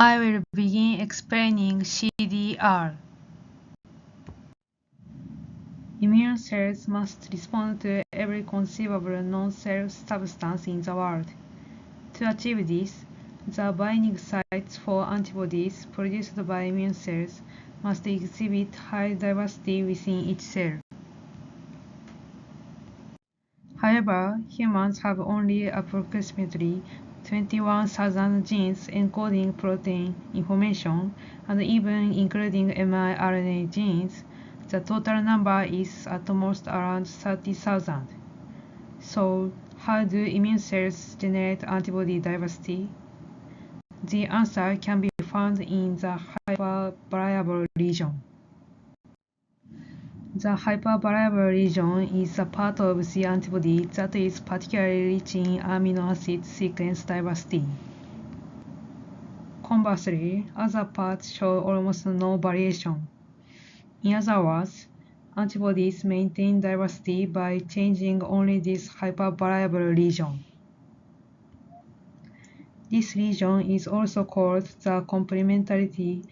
I will begin explaining CDR. Immune cells must respond to every conceivable non-cell substance in the world. To achieve this, the binding sites for antibodies produced by immune cells must exhibit high diversity within each cell. However, humans have only approximately 21,000 genes encoding protein information, and even including mRNA genes, the total number is at most around 30,000. So, how do immune cells generate antibody diversity? The answer can be found in the hypervariable region. The hypervariable region is a part of the antibody that is particularly rich in amino acid sequence diversity. Conversely, other parts show almost no variation. In other words, antibodies maintain diversity by changing only this hypervariable region. This region is also called the complementarity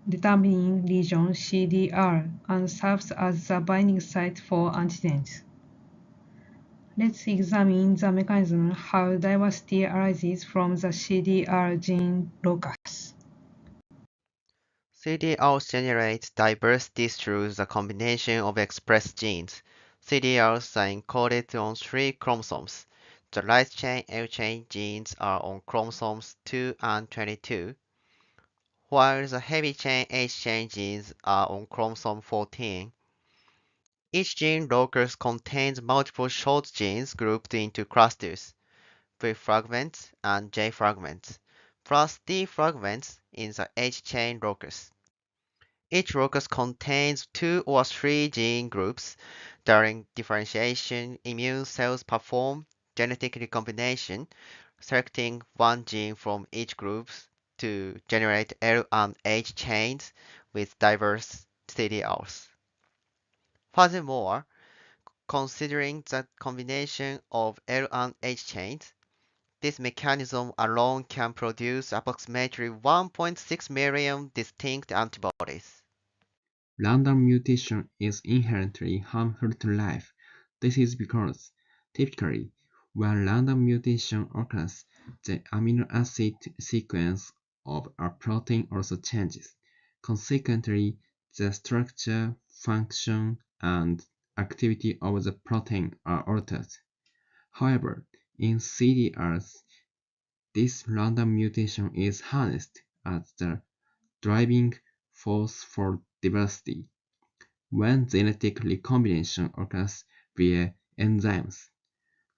determining region CDR and serves as the binding site for antigens. Let's examine the mechanism how diversity arises from the CDR gene locus. CDRs generate diversity through the combination of expressed genes. CDRs are encoded on 3 chromosomes. The light chain L chain genes are on chromosomes 2 and 22, while the heavy chain H chain genes are on chromosome 14. Each gene locus contains multiple short genes grouped into clusters, V fragments and J fragments, plus D fragments in the H chain locus. Each locus contains 2 or 3 gene groups. During differentiation, immune cells perform genetic recombination, selecting one gene from each group to generate L and H chains with diverse CDRs. Furthermore, considering the combination of L and H chains, this mechanism alone can produce approximately 1.6 million distinct antibodies. Random mutation is inherently harmful to life. This is because, typically, when random mutation occurs, the amino acid sequence of a protein also changes. Consequently, the structure, function, and activity of the protein are altered. However, in CDRs, this random mutation is harnessed as the driving force for diversity. When genetic recombination occurs via enzymes,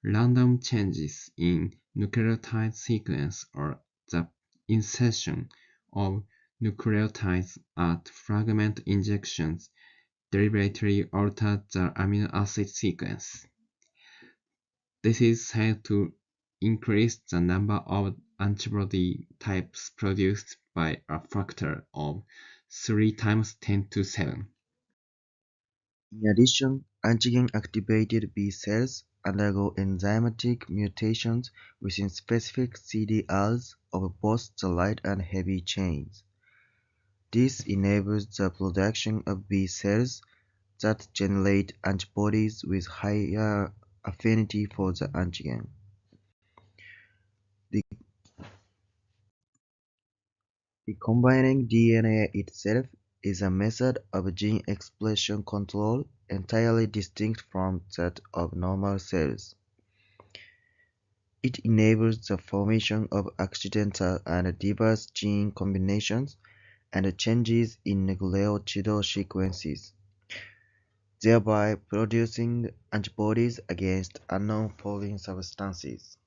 random changes in nucleotide sequence or the insertion of nucleotides at fragment injections deliberately alter the amino acid sequence. This is said to increase the number of antibody types produced by a factor of 3 times 10 to 7. In addition, antigen-activated B cells undergo enzymatic mutations within specific CDRs of both the light and heavy chains. This enables the production of B cells that generate antibodies with higher affinity for the antigen. Recombining DNA itself is a method of gene expression control entirely distinct from that of normal cells. It enables the formation of accidental and diverse gene combinations and changes in nucleotide sequences, thereby producing antibodies against unknown foreign substances.